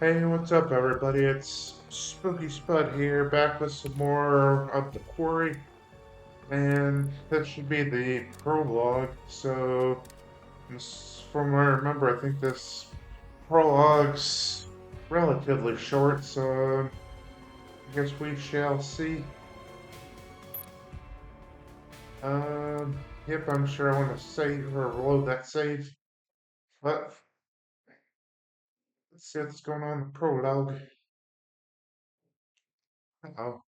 Hey, what's up, everybody? It's Spooky Spud here, back with some more of the Quarry, and that should be the prologue. So, from what I remember, I think this prologue's relatively short, so I guess we shall see. Yep, I'm sure I want to save or load that save, but let's see what's going on in the prologue. Uh-oh.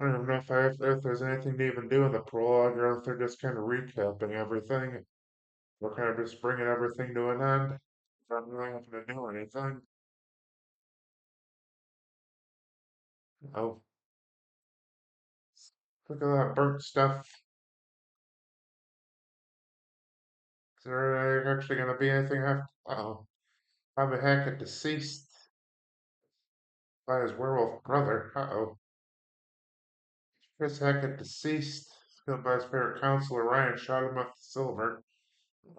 I don't even know if there's anything to even do in the prologue, or if they're just kind of recapping everything. We're kind of just bringing everything to an end without really having to do anything. Oh, look at that burnt stuff. Is there actually going to be anything after? Oh, Bobby Hackett deceased by his werewolf brother. Uh-oh. Chris Hackett deceased, killed by his favorite counselor. Ryan shot him with the silver.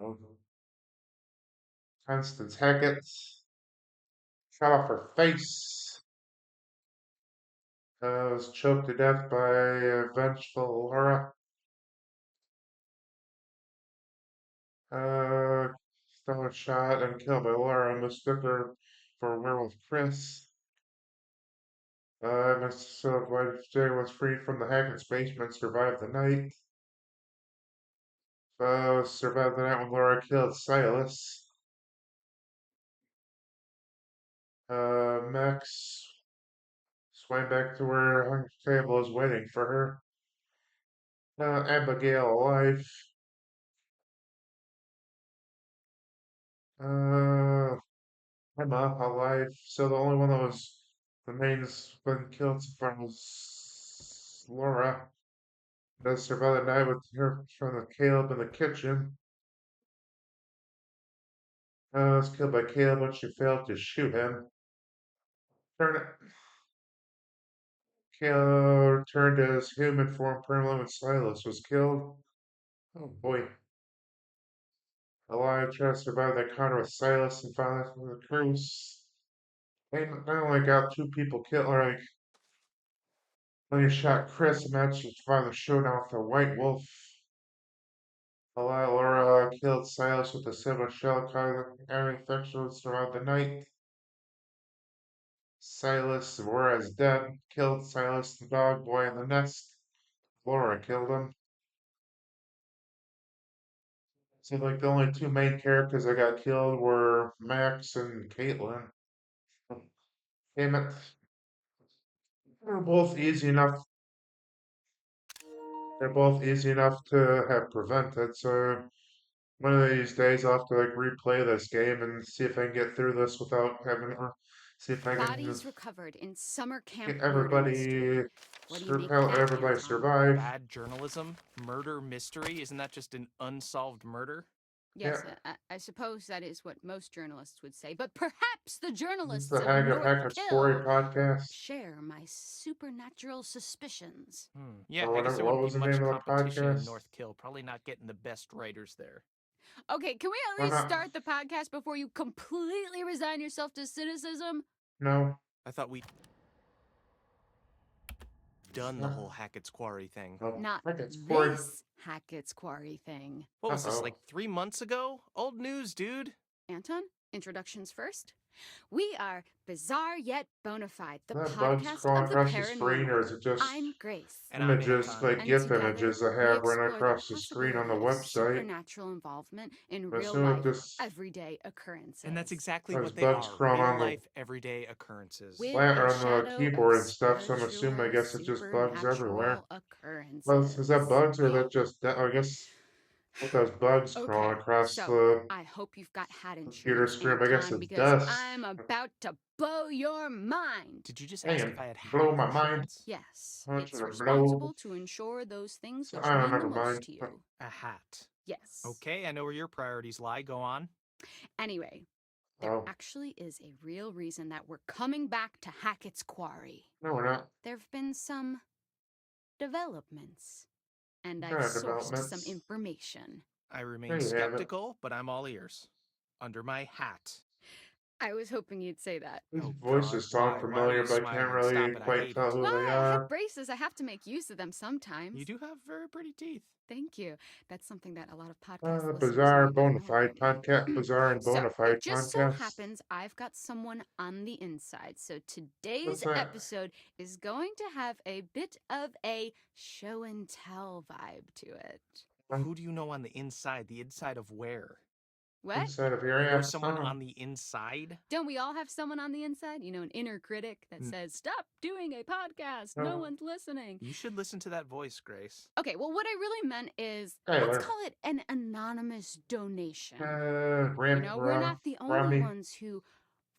Oh. Constance Hackett shot off her face. Was choked to death by vengeful Laura. Stella shot and killed by Laura, mistook her for werewolf Chris. Mr. Wife Jay was freed from the Hackett's basement, survived the night. Survived the night when Laura killed Silas. Max swam back to where her table is waiting for her. Abigail alive. Uh, Emma alive. So the only one that was the main's been killed so far was Laura. Does survive the night with her from the Caleb in the kitchen. Was killed by Caleb when she failed to shoot him. Turn Caleb returned to his human form permanently when Silas was killed. Oh boy. Alive tries to survive the encounter with Silas and finally with the cruise. They not only got two people killed, like when he shot Chris and managed to survive the showdown with the White Wolf. Alive Laura killed Silas with a silver shell, causing every infection throughout the night. Silas, whereas Deb killed Silas the dog boy in the nest. Laura killed him. Seemed like the only two main characters that got killed were Max and Caitlin. Damn it. They're both easy enough. They're both easy enough to have prevented. So one of these days I'll have to like replay this game and see if I can get through this without having to see if I can Bodies recovered in summer camp get murder mystery. everybody What do you make of how that, everybody Anton? survive. Bad journalism, murder mystery. Isn't that just an unsolved murder? Yeah, Yes, I suppose that is what most journalists would say, but perhaps the this is journalists the of Hag of North Hackett's Quarry Kill podcast. share my supernatural suspicions. Yeah, Or I guess whatever. there What wouldn't be was the much name of the competition in podcast? North Kill. Probably not getting the best writers there. Okay, can we Why at least not? start the podcast before you completely resign yourself to cynicism? No. I thought we'd done the whole Hackett's Quarry thing. Oh, Not Hackett's Quarry. this Hackett's Quarry thing. What was this, Uh-oh. like 3 months ago? Old news, dude. Anton, introductions first. We are Bizarre Yet Bonafide, the That bugs podcast crawling of the across the screen, or paranormal. is it just I'm Grace. And I'm images, Anton. like And GIF together, images I we have run explore the across the screen on the possibility of website? supernatural involvement in I real assume it life, just everyday occurrences. And that's exactly there's what they bugs are. crawling Real on the life, everyday occurrences. With plant a or on the shadow of keyboard and stuff, so I'm assuming I spiritual, guess it's just bugs everywhere. supernatural Well, is that occurrences. bugs or that just I guess what those bugs crawling Okay, across so the I hope you've got hat computer insurance, screen? I guess Anton, it's because dust. I'm about to blow your mind. Did you just ask Dang, if I had hat blow my mind. insurance? Yes, How much it's of a blow? responsible to insure those things So, which I don't mean the never most mind. to you. A hat. Yes. Okay, I know where your priorities lie. Go on. Anyway, there Oh, actually is a real reason that we're coming back to Hackett's Quarry. no, we're not. There have been some developments, and What I've kind of sourced some developments? information. I remain There you have it. skeptical, but I'm all ears. Under my hat. I was hoping you'd say that. These Oh, voices God, sound why are you familiar, but I can't smiling? Stop really it, I quite hate tell it. who Well, they I have are. braces. I have to make use of them sometimes. You do have very pretty teeth. Thank you. That's something that a lot of podcast listeners Bizarre may not know Bonafide about me. podcast, Bizarre and So, Bonafide it just so podcast. happens I've got someone on the inside. So, What's today's that? episode is going to have a bit of a show and tell vibe to it. Who do you know on the inside? The inside of where? What? Inside of your There's ass. someone huh? on the inside? Don't we all have someone on the inside? You know, an inner critic that says, "Stop doing a podcast. No No. one's listening." You should listen to that voice, Grace. Okay, well, what I really meant is, Tyler. let's call it an anonymous donation. We're not the only Romney. ones who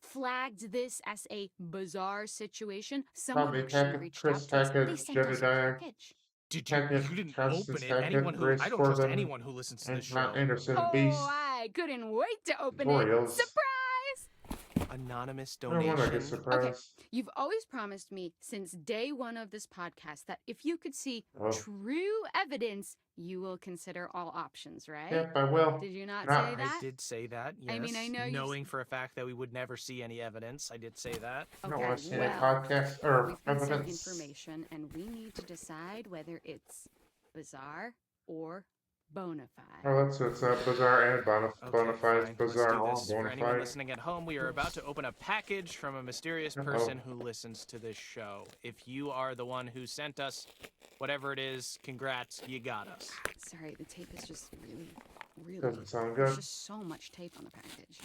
flagged this as a bizarre situation. Someone Probably actually Hackett, reached Chris out to us. They Hackett, sent us a Jedediah, package. Did you? Hackett, You didn't Constance open it. Hackett, Anyone who Grace I don't trust Corbin, anyone who listens to and this John show. Anderson Oh, Beast. I couldn't wait to open Tutorials. it. Surprise! Anonymous I don't want to get donation. surprised. You've always promised me since day one of this podcast that if you could see Oh. true evidence, you will consider all options, right? Yep, I will. Did you not Nah, say I that? did say that, yes. I mean, I know you knowing for a fact that we would never see any evidence, I did say that. I don't Okay, want to see well, any podcast or we've been sent evidence. information, and we need to decide whether it's bizarre or bona fide. Oh, that's it's Bizarre and Okay, Bonafide. fine. Let's Bizarre do all this. For anyone Bonafide. listening at home, we are about to open a package from a mysterious Uh-oh. person who listens to this show. If you are the one who sent us whatever it is, congrats, you got us. Sorry, the tape is just really. Doesn't sound There's good. just so much tape on the package.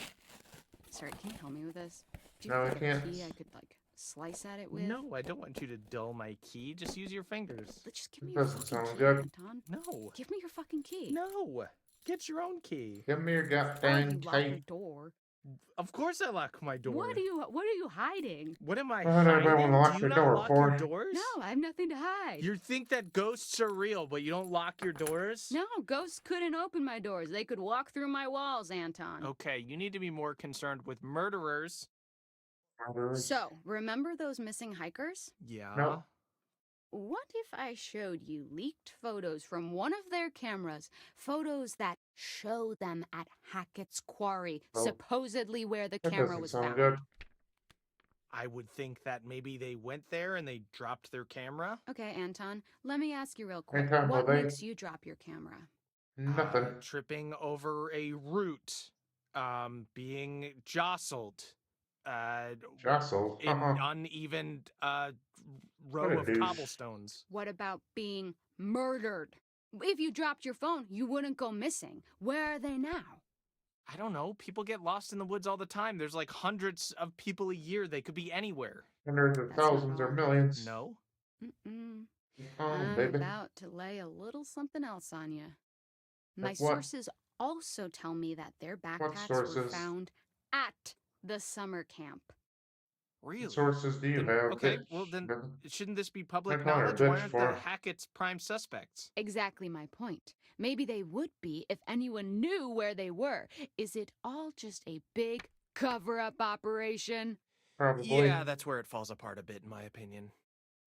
Sorry, can you help me with this? Do you No, have I like, can't. a key I could like slice at it with? No, I don't want you to dull my key. Just use your fingers. Just give me It your doesn't fucking sound key, good. Anton. No. Give me your fucking key. No. Get your own key. Give me your Oh, goddamn you lock the key. door. Of course I lock my door. What are you hiding? What am I Why would anybody hiding? wanna lock Do you their not door lock for? your doors? No, I have nothing to hide. You think that ghosts are real, but you don't lock your doors? No, ghosts couldn't open my doors. They could walk through my walls, Anton. Okay, you need to be more concerned with murderers. Murderers. So, remember those missing hikers? Yeah. No. What if I showed you leaked photos from one of their cameras? Photos that show them at Hackett's Quarry, Oh. supposedly where the That camera doesn't was sound found. good. I would think that maybe they went there and they dropped their camera. Okay, Anton, let me ask you real quick. Anton, What will they- makes you drop your camera? Nothing. Tripping over a root. Being jostled. Jostled. In uneven row What a of douche. cobblestones. What about being murdered? If you dropped your phone, you wouldn't go missing. Where are they now? I don't know. People get lost in the woods all the time. There's like hundreds of people a year. They could be anywhere. Hundreds of That's not thousands or all. millions. No? Mm-mm. Oh, I'm baby. about to lay a little something else on you. My Like what? sources also tell me that their backpacks were sources? found at the summer camp. Really? What sources do you Then- have? okay, bitch? well then, shouldn't this be public Like what are knowledge? bitch Why aren't for? the Hackett's prime suspects? Exactly my point. Maybe they would be if anyone knew where they were. Is it all just a big cover-up operation? Probably. Yeah, that's where it falls apart a bit, in my opinion.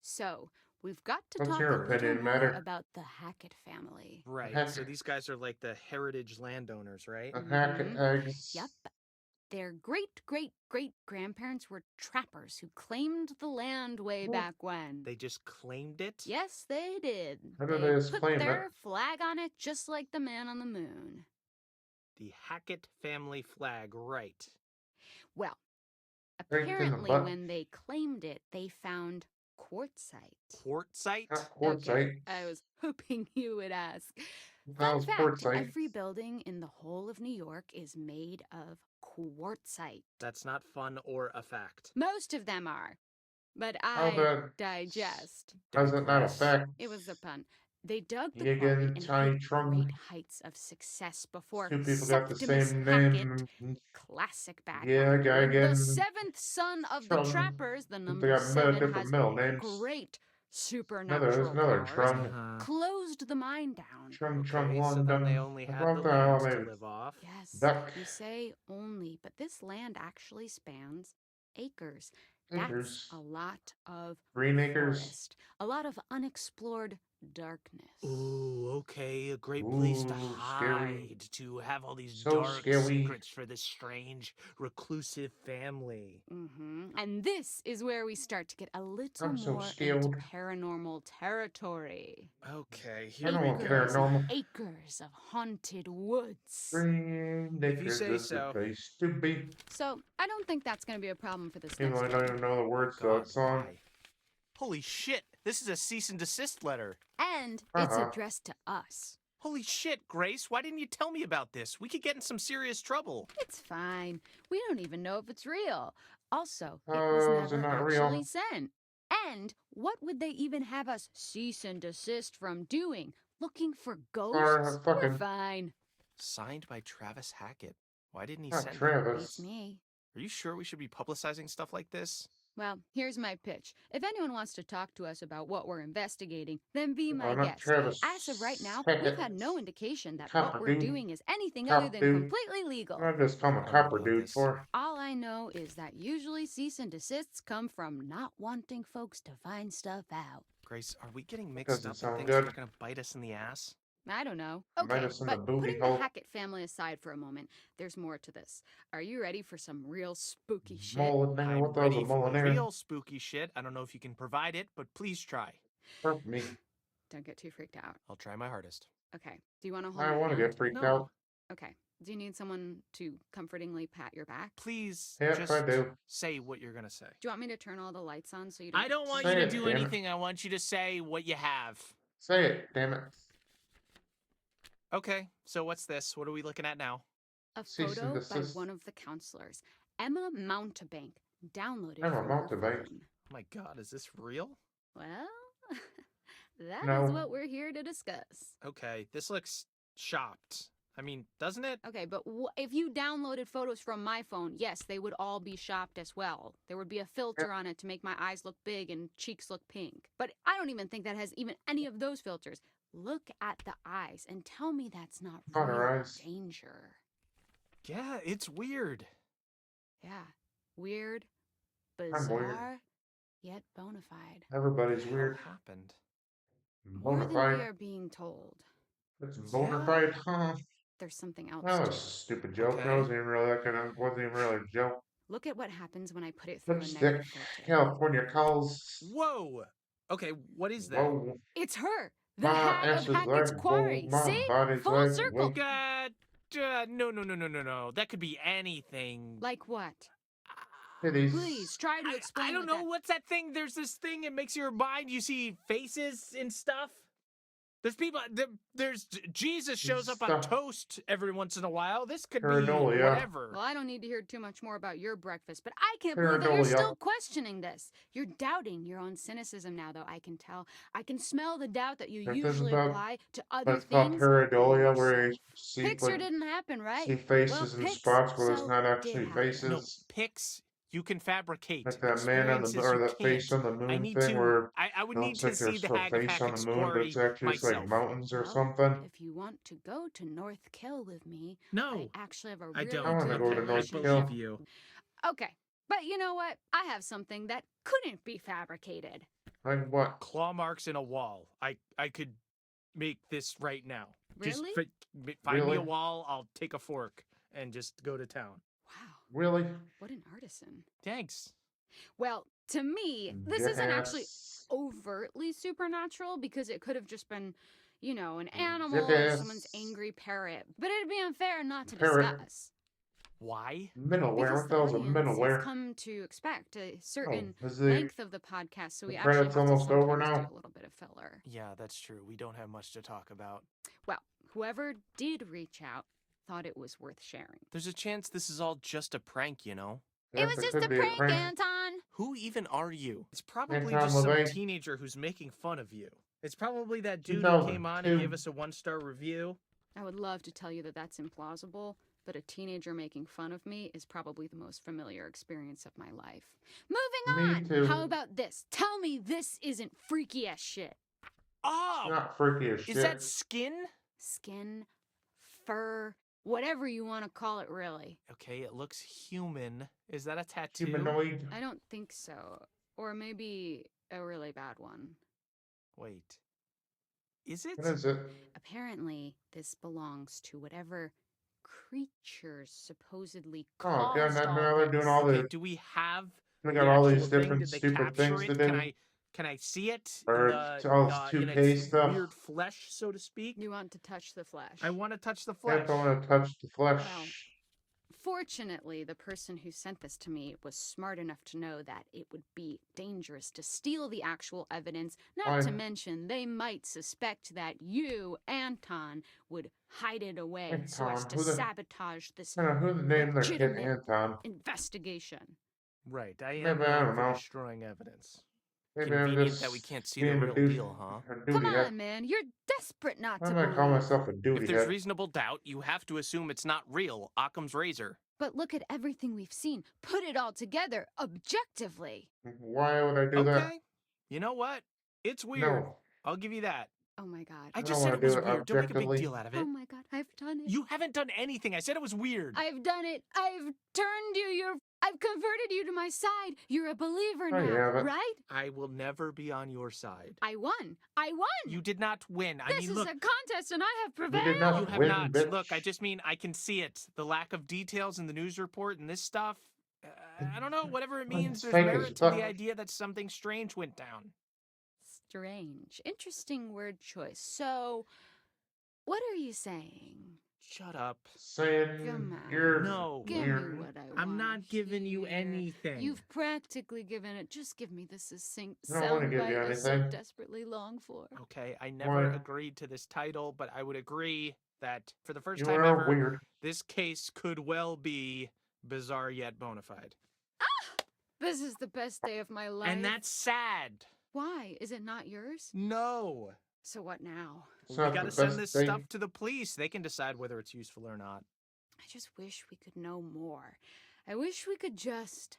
So, we've got to What's talk your a little opinion, more Matter? about the Hackett family. Right. Hack- So these guys are like the heritage landowners, right? A Hackett Mhm. eggs. Yep. Their great-great-great-grandparents were trappers who claimed the land way What? back when. They just claimed it? Yes, they did. How did they just put claim their it? flag on it just like the man on the moon. The Hackett family flag, right. Well, Right in the apparently butt. when they claimed it, they found quartzite. Quartzite? Not quartzite. I was hoping you would ask. Fun How's fact, quartzite? every building in the whole of New York is made of quartzite. That's not fun or a fact. Most of them are. But How I about- digest. How's it not a Digress. fact? It was a pun. They dug the You quarry again, and Tiny hit Trump. great heights of success before Two people got the Septimus same Hackett, name. classic bad Yeah, guy, guy the again. seventh son of the Trump. trappers, the They number got 7 different has middle names. great There's supernatural another powers, Trump. Uh-huh. closed the mine down. Trump Okay, so London. then they only had the About lands to maybe live off. Yes, Duck. you say only, but this land actually spans acres. Acres. That's a lot of Green acres. forest, a lot of unexplored darkness. Ooh, okay, a great place to Ooh, scary. hide, to have all these So dark scary. secrets for this strange, reclusive family. And this is where we start to get a little I'm so more into scared. paranormal territory. Okay, I here don't we want go. paranormal. Acres of haunted woods. Green If you Acres say is the so. place to be. So I don't think that's going to be a problem for this Even though next I don't one. even know the words to God, that song. why? Holy shit, this is a cease and desist letter. And it's Uh-huh. addressed to us. Holy shit, Grace, why didn't you tell me about this? We could get in some serious trouble. It's fine. We don't even know if it's real. Also, it Oh, was is it never not actually real? sent. And what would they even have us cease and desist from doing? Looking for ghosts? We're Fucking fine. Signed by Travis Hackett. Why didn't he not send it? Travis. Beats me. Are you sure we should be publicizing stuff like this? Well, here's my pitch. If anyone wants to talk to us about what we're investigating, then be my Oh, not guest. Travis. As of right now, we've Hackett. had no indication that Copper what we're dude. doing is anything Copper other than dude. completely legal. What did I just call him a I don't copper know about dude this. for? All I know is that usually cease and desists come from not wanting folks to find stuff out. Grace, are we getting mixed Doesn't up in sound things good. that are gonna bite us in the ass? I don't know. Might Okay, have seen the but booty putting the hole. Hackett family aside for a moment, there's more to this. Are you ready for some real spooky shit? Molinaire. What I'm the hell's a ready for Molinaire? real spooky shit. I don't know if you can provide it, but please try. Hurt me. Don't get too freaked out. I'll try my hardest. Okay, do you want to hold I my want to hand? get freaked No. out. Okay, do you need someone to comfortingly pat your back? Please, Yep, just I do. say what you're gonna say. Do you want me to turn all the lights on so you don't... I don't want Say you to it, do damn it. anything. I want you to say what you have. Say it, damn it. Okay, so what's this? What are we looking at now? A Cease and photo by desist. one of the counselors, Emma Mountebank, downloaded Emma from her Mountebank? phone. Oh my god, is this real? Well, that No. is what we're here to discuss. Okay, this looks shopped. I mean, doesn't it? Okay, but if you downloaded photos from my phone, yes, they would all be shopped as well. There would be a filter on it to make my eyes look big and cheeks look pink. But I don't even think that has even any of those filters. Look at the eyes and tell me that's not Not her real eyes. danger. Yeah, it's weird. Yeah, weird, I'm bizarre, weird. yet bona fide. Everybody's What the weird. hell happened? More than we Bonafide. are being told. It's bonafide, huh? There's something else That too. was a stupid joke. Okay. That wasn't even really that kind of. Wasn't even really a joke. Look at what happens when I put it through a Lipstick. negative filter. California calls. Whoa! Okay, what is that? Whoa. It's her! The My hat ass of is Hackett's like Quarry! gold, my See? body's Full like circle! wood. No. That could be anything. Like what? Titties. Please, try to explain I don't what know. What's that thing? There's this thing. It makes your mind. You see faces and stuff. There's people. There's Jesus shows up on Stuff. toast every once in a while. This could be Pareidolia. whatever. Well, I don't need to hear too much more about your breakfast, but I can't believe that you're Pareidolia. still questioning this. You're doubting your own cynicism now, though, I can tell. I can smell the doubt that you That usually isn't apply to other That's called things. pareidolia, where you see, Pixar like, didn't happen, right? see faces Well, and Pix, spots where it's so not did actually happen. faces. No, pics you can fabricate. Like that man on the Experiences or you that face can't. on the I moon need thing to. where I would it need looks to like see there's the a hag of face on the Hackett's moon, but Quarry it's actually just like myself. mountains or Well, something. if you want to go to North Kill with me, No, I actually have a I really don't. I wanna good go to Okay, North I Kill. believe you. Okay, but you know what? I have something that couldn't be fabricated. Like what? Claw marks in a wall. I could make this right now. Really? Just find me Really? a wall. I'll take a fork and just go to town. Wow, Really? what an artisan. Thanks. Well, to me, this isn't actually Yes. overtly supernatural because it could have just been, you know, an animal or Yes. someone's angry parrot. But it'd be unfair not to Parrot. discuss. Why? Middleware. Because What the the hell's a audience has middleware? come to expect a certain Oh, is the length of the podcast, so the we actually have credits to almost over sometimes now? do a little bit of filler. Yeah, that's true. We don't have much to talk about. Well, whoever did reach out thought it was worth sharing. There's a chance this is all just a prank, you know? It was just a prank, Anton! Who even are you? It's probably Anton just some LaVey. teenager who's making fun of you. It's probably that dude who came on and 2002. gave us a 1-star review. I would love to tell you that that's implausible, but a teenager making fun of me is probably the most familiar experience of my life. Moving Me on! too. How about this? Tell me this isn't freaky as shit. Oh! Not freaky as shit. Is that skin? Skin, fur, whatever you want to call it, really. Okay, it looks human. Is that a tattoo? humanoid? I don't think so. Or maybe a really bad one. Wait. Is it? What is it? Apparently, this belongs to whatever creatures supposedly Oh, yeah, caused now all they're doing all this. Okay, the. do we have They the got all actual these thing? different Did they stupid capture things to it? do, Can I see it or all this in 2K its stuff. weird flesh, so to speak? You want to touch the flesh. I want to touch the Yeah, flesh. I want to touch the flesh. Well, fortunately, the person who sent this to me was smart enough to know that it would be dangerous to steal the actual evidence, not to Why? mention they might suspect that you, Anton, would hide it away so as Anton, to sabotage this I don't know who named their kid legitimate Anton. investigation. Right, I am Maybe I known don't for know. destroying evidence. Maybe I'm Convenient that we just can't see the being real deal, huh? a Come duty head. on, man, you're desperate not Why to am I call believe. myself a If duty there's head? reasonable doubt, you have to assume it's not real. Occam's razor. But look at everything we've seen. Put it all together objectively. Why would I do that? Okay. You know what? It's weird. No, I'll give you that. Oh my god. I I just don't said want it to was do it weird. Don't make a big objectively. deal out of Oh it. my god, I've done it. You haven't done anything. I said it was weird. I've done it. I've turned you. I've converted you to my side. You're a believer Oh, now, yeah, but- right? I will never be on your side. I won. I won. You did not win. I This mean, is look. a contest and I have You prevailed. did not You have win, not. bitch. Look, I just mean I can see it. The lack of details in the news report and this stuff. I don't know. Whatever it means, It's there's fake as merit to fuck. the idea that something strange went down. Strange. Interesting word choice. So, what are you saying? Shut up. Saying Come on. you're No. Give weird. me what I want. I'm not giving you anything. You've practically given it. Just give me the succinct I don't wanna give you soundbite I so anything. desperately long for. Okay, I never Why? agreed to this title, but I would agree that for the first You time are ever, weird. this case could well be bizarre yet bona fide. This is the best day of my life. And that's sad. Why? Is it not yours? No. So what now? It's We not gotta the send best this thing. stuff to the police. They can decide whether it's useful or not. I just wish we could know more. I wish we could just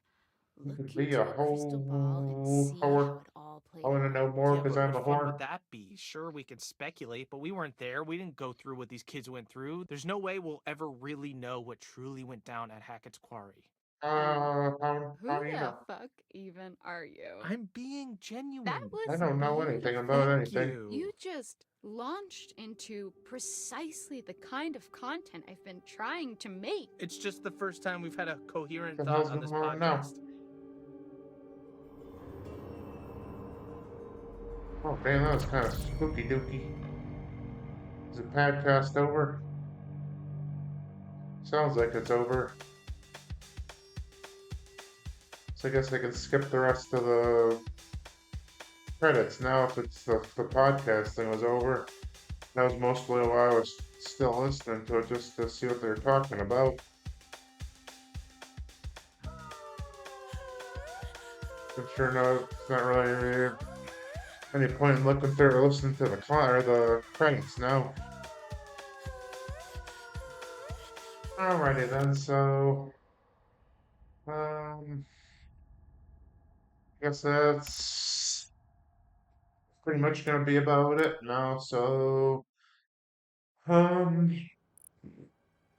look could into be a a crystal ball and whole see whore. how it all played I want to out. know more Yeah, because but I'm a what fun whore. would that be? Sure, we can speculate, but we weren't there. We didn't go through what these kids went through. There's no way we'll ever really know what truly went down at Hackett's Quarry. How Who do you the know? fuck even are you? I'm being genuine. That was I don't know anything about Thank anything. you. You just launched into precisely the kind of content I've been trying to make. It's just the first time we've had a coherent The thought hell's on this going on now? podcast. Oh, damn, that was kind of spooky dooky. Is the podcast over? Sounds like it's over. So I guess I can skip the rest of the credits now if it's the podcast thing was over. That was mostly why I was still listening to it, just to see what they were talking about. I'm sure no, it's not really any point in looking through or listening to the credits now. Alrighty then, so guess that's pretty much gonna be about it now. So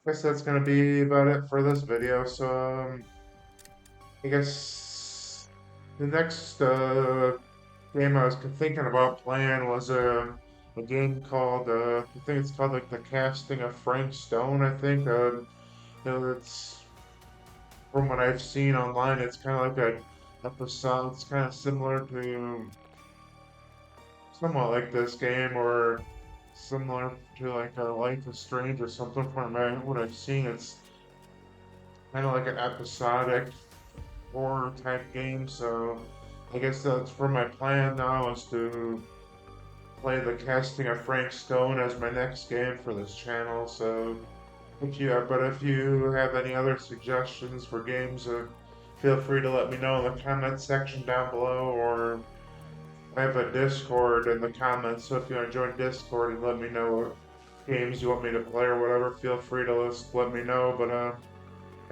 guess that's gonna be about it for this video. So I guess the next game I was thinking about playing was a game called I think it's called like the Casting of Frank Stone. I think it's from what I've seen online. It's kind of like a episode. It's kind of similar to somewhat like this game or similar to like Life is Strange or something from what I've seen. It's kind of like an episodic horror type game, so I guess that's for my plan now is to play the Casting of Frank Stone as my next game for this channel. So if you have any other suggestions for games, feel free to let me know in the comment section down below, or I have a Discord in the comments, so if you want to join Discord and let me know what games you want me to play or whatever, feel free to let me know. But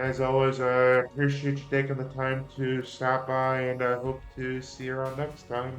as always, I appreciate you taking the time to stop by, and I hope to see you around next time.